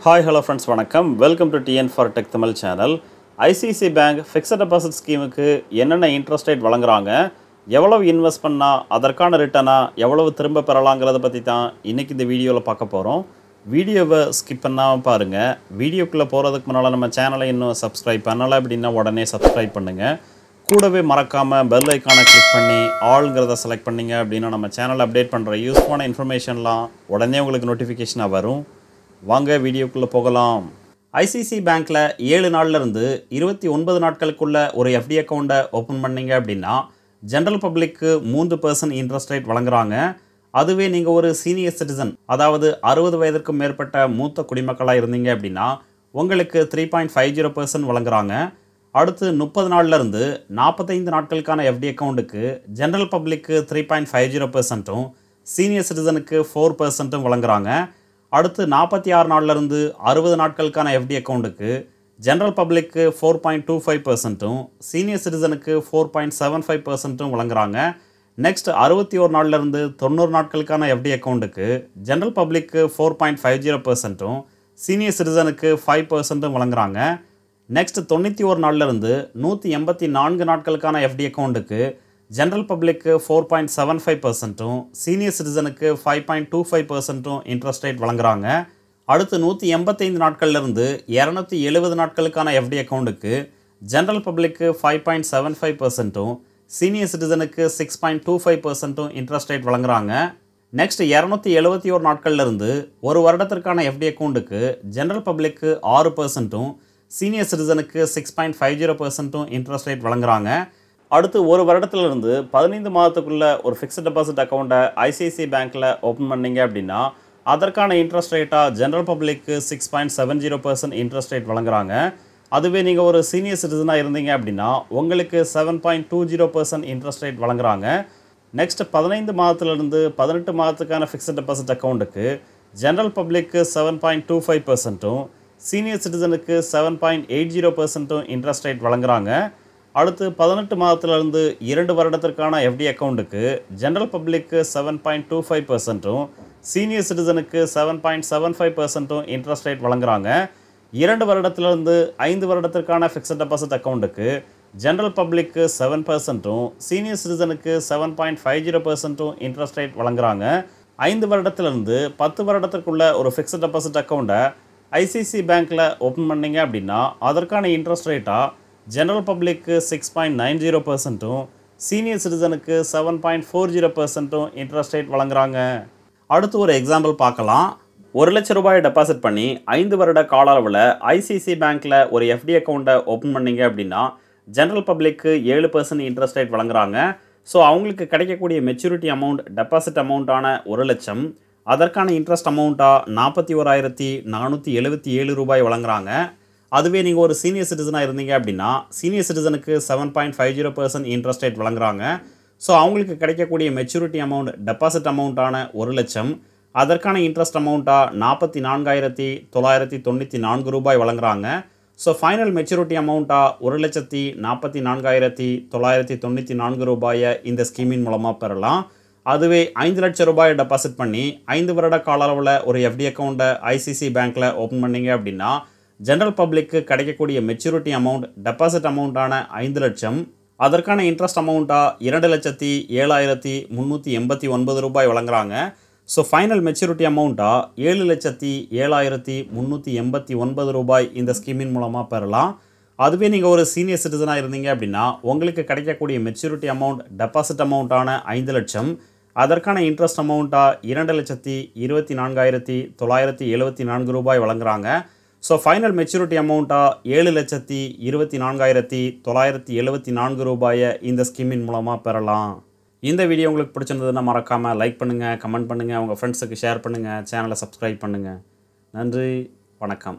Hi, hello friends, வணக்கம். Welcome to TN for Tech Tamil channel. ICICI Bank fixed deposit ஸ்கீமுக்கு என்னென்ன interest rate வழங்குறாங்க, எவ்வளவு invest பண்ணா அதற்கான ரிட்டர்னா எவ்வளவு திரும்ப பெறலாங்கிறத பற்றி தான் இன்றைக்கி இந்த வீடியோவில் பார்க்க போகிறோம். வீடியோவை ஸ்கிப் பண்ணாமல் பாருங்கள். வீடியோக்குள்ளே போகிறதுக்கு முன்னால் நம்ம சேனலை இன்னும் சப்ஸ்கிரைப் பண்ணலை அப்படின்னா உடனே சப்ஸ்கிரைப் பண்ணுங்கள். கூடவே மறக்காமல் பெல் ஐக்கானை கிளிக் பண்ணி ஆல்ங்கிறத செலக்ட் பண்ணிங்க அப்படின்னா நம்ம சேனல் அப்டேட் பண்ணுற யூஸ்ஃபுல்லான இன்ஃபர்மேஷன்லாம் உடனே உங்களுக்கு நோட்டிஃபிகேஷனாக வரும். வாங்க வீடியோக்குள்ளே போகலாம். ஐசிஐசிஐ பேங்க்கில் 7 நாள்லேருந்து 29 நாட்களுக்குள்ள ஒரு எஃப்டி அக்கௌண்ட்டை ஓப்பன் பண்ணிங்க அப்படின்னா ஜென்ரல் பப்ளிக்கு 3% இன்ட்ரெஸ்ட் ரேட் வழங்குறாங்க. அதுவே நீங்கள் ஒரு சீனியர் சிட்டிசன், அதாவது 60 வயதிற்கும் மேற்பட்ட மூத்த குடிமக்களாக இருந்தீங்க அப்படின்னா உங்களுக்கு 3.50% வழங்குறாங்க. அடுத்து 30 நாள்லேருந்து 45 நாட்களுக்கான எஃப்டி அக்கௌண்ட்டுக்கு ஜென்ரல் பப்ளிக்கு 3.50%, சீனியர் சிட்டிசனுக்கு 4% வழங்குறாங்க. அடுத்து 46 நாள்லேருந்து 60 நாட்களுக்கான எஃப்டி அக்கௌண்ட்டுக்கு ஜென்ரல் பப்ளிக்கு 4.25%, சீனியர் சிட்டிசனுக்கு 4.75% வழங்குறாங்க. நெக்ஸ்ட் 61 நாள்லேருந்து 90 நாட்களுக்கான எஃப்டி அக்கௌண்ட்டுக்கு ஜென்ரல் பப்ளிக்கு 4.50%, சீனியர் சிட்டிசனுக்கு 5% வழங்குறாங்க. நெக்ஸ்ட் 91 நாள்லேருந்து 184 நாட்களுக்கான எஃப்டி அக்கௌண்ட்டுக்கு ஜென்ரல் பப்ளிக்கு 4.75%, சீனியர் சிட்டிசனுக்கு 5.25% இன்ட்ரெஸ்ட் ரேட் வழங்குறாங்க. அடுத்து 185 நாட்கள்லேருந்து 270 நாட்களுக்கான எஃப்டி அக்கௌண்ட்டுக்கு ஜென்ரல் பப்ளிக்கு 5.75%, சீனியர் சிட்டிசனுக்கு 6.25% இன்ட்ரெஸ்ட் ரேட் வழங்குறாங்க. நெக்ஸ்ட் 271 நாட்கள்லேருந்து ஒரு வருடத்திற்கான எஃப்டி அக்கௌண்ட்டுக்கு ஜென்ரல் பப்ளிக்கு 6%, சீனியர் சிட்டிசனுக்கு 6.50% இன்ட்ரெஸ்ட் ரேட் வழங்குறாங்க. அடுத்து ஒரு வருடத்திலிருந்து 15 மாதத்துக்குள்ளே ஒரு ஃபிக்ஸ்ட் டெபாசிட் அக்கௌண்ட்டை ஐசிஐசிஐ பேங்க்கில் ஓப்பன் பண்ணிங்க அப்படின்னா அதற்கான இன்ட்ரெஸ்ட் ரேட்டாக ஜென்ரல் பப்ளிக்கு 6.70% இன்ட்ரெஸ்ட் ரேட் வழங்குறாங்க. அதுவே நீங்கள் ஒரு சீனியர் சிட்டிசனாக இருந்தீங்க அப்படின்னா உங்களுக்கு 7.20% இன்ட்ரெஸ்ட் ரேட் வழங்குறாங்க. நெக்ஸ்ட் 15 மாதத்துலேருந்து 18 மாதத்துக்கான ஃபிக்ஸ்ட் டெபாசிட் அக்கௌண்ட்டுக்கு ஜென்ரல் பப்ளிக்கு 7.25%, சீனியர் சிட்டிசனுக்கு 7.80% இன்ட்ரெஸ்ட் ரேட் வழங்குறாங்க. அடுத்து 18 மாதத்திலிருந்து 2 வருடத்திற்கான எஃப்டி அக்கௌண்ட்டுக்கு ஜென்ரல் பப்ளிக்கு 7.25%, சீனியர் சிட்டிசனுக்கு 7.75% இன்ட்ரெஸ்ட் ரேட் வழங்குறாங்க. 2 வருடத்திலிருந்து 5 வருடத்திற்கான ஃபிக்ஸ்ட் டெபாசிட் அக்கௌண்ட்டுக்கு ஜென்ரல் பப்ளிக்கு 7%, சீனியர் சிட்டிசனுக்கு 7.50% இன்ட்ரெஸ்ட் ரேட் வழங்குறாங்க. 5 வருடத்திலிருந்து 10 வருடத்திற்குள்ள ஒரு ஃபிக்ஸ்ட் டெபாசிட் அக்கௌண்ட்டை ஐசிஐசிஐ பேங்க்கில் ஓப்பன் பண்ணிங்க அப்படின்னா அதற்கான இன்ட்ரெஸ்ட் ரேட்டாக ஜென்ரல் பப்ளிக்கு 6.90%, சீனியர் சிட்டிசனுக்கு 7.40% இன்ட்ரெஸ்ட் ரேட் வழங்குறாங்க. அடுத்து ஒரு எக்ஸாம்பிள் பார்க்கலாம். 1 லட்ச ரூபாயை டெபாசிட் பண்ணி 5 வருட கால அளவில் ஐசிஐசிஐ பேங்க்கில் ஒரு எஃப்டி அக்கௌண்ட்டை ஓப்பன் பண்ணிங்க அப்படின்னா ஜென்ரல் பப்ளிக்கு 7% இன்ட்ரெஸ்ட் ரேட் வழங்குறாங்க. ஸோ அவங்களுக்கு கிடைக்கக்கூடிய மெச்சூரிட்டி அமௌண்ட் டெபாசிட் அமௌண்ட்டான 1 லட்சம், அதற்கான இன்ட்ரெஸ்ட் அமௌண்ட்டாக 41,477 ரூபாய் வழங்குறாங்க. அதுவே நீங்கள் ஒரு சீனியர் சிட்டிசனாக இருந்தீங்க அப்படின்னா சீனியர் சிட்டிசனுக்கு 7.50% இன்ட்ரெஸ்ட் ரேட் வழங்குறாங்க. ஸோ அவங்களுக்கு கிடைக்கக்கூடிய மெச்சூரிட்டி அமௌண்ட் டெபாசிட் அமௌண்ட்டான 1 லட்சம், அதற்கான இன்ட்ரெஸ்ட் அமௌண்ட்டாக 44,994 ரூபாய் வழங்குறாங்க. ஸோ ஃபைனல் மெச்சூரிட்டி அமௌண்ட்டாக 1,44,994 ரூபாயை இந்த ஸ்கீமின் மூலமாக பெறலாம். அதுவே 5 லட்சம் ரூபாயை டெபாசிட் பண்ணி 5 வருட கால அளவில் ஒரு எஃப்டி அக்கௌண்ட்டை ஐசிஐசிஐ பேங்க்கில் ஓப்பன் பண்ணிங்க அப்படின்னா ஜென்ரல் பப்ளிக்கு கிடைக்கக்கூடிய மெச்சூரிட்டி அமௌண்ட் டெபாசிட் அமௌண்ட்டான 5 லட்சம், அதற்கான இன்ட்ரெஸ்ட் அமௌண்ட்டாக 2,07,389 ரூபாய் வழங்குறாங்க. ஸோ ஃபைனல் மெச்சூரிட்டி அமௌண்ட்டாக 7,07,389 ரூபாய் இந்த ஸ்கீமின் மூலமாக பெறலாம். அதுவே நீங்கள் ஒரு சீனியர் சிட்டிசனாக இருந்தீங்க அப்படின்னா உங்களுக்கு கிடைக்கக்கூடிய மெச்சூரிட்டி அமௌண்ட் டெபாசிட் அமௌண்ட்டான 5 லட்சம், அதற்கான இன்ட்ரெஸ்ட் அமௌண்ட்டாக 2,20,2974 ரூபாய் வழங்குறாங்க. ஸோ ஃபைனல் மெச்சூரிட்டி அமௌண்ட்டாக 7,24,974 ரூபாயை இந்த ஸ்கீமின் மூலமாக பெறலாம். இந்த வீடியோ உங்களுக்கு பிடிச்சிருந்ததுன்னா மறக்காமல் லைக் பண்ணுங்கள், கமெண்ட் பண்ணுங்கள், உங்கள் ஃப்ரெண்ட்ஸுக்கு ஷேர் பண்ணுங்கள், சேனலை சப்ஸ்கிரைப் பண்ணுங்கள். நன்றி, வணக்கம்.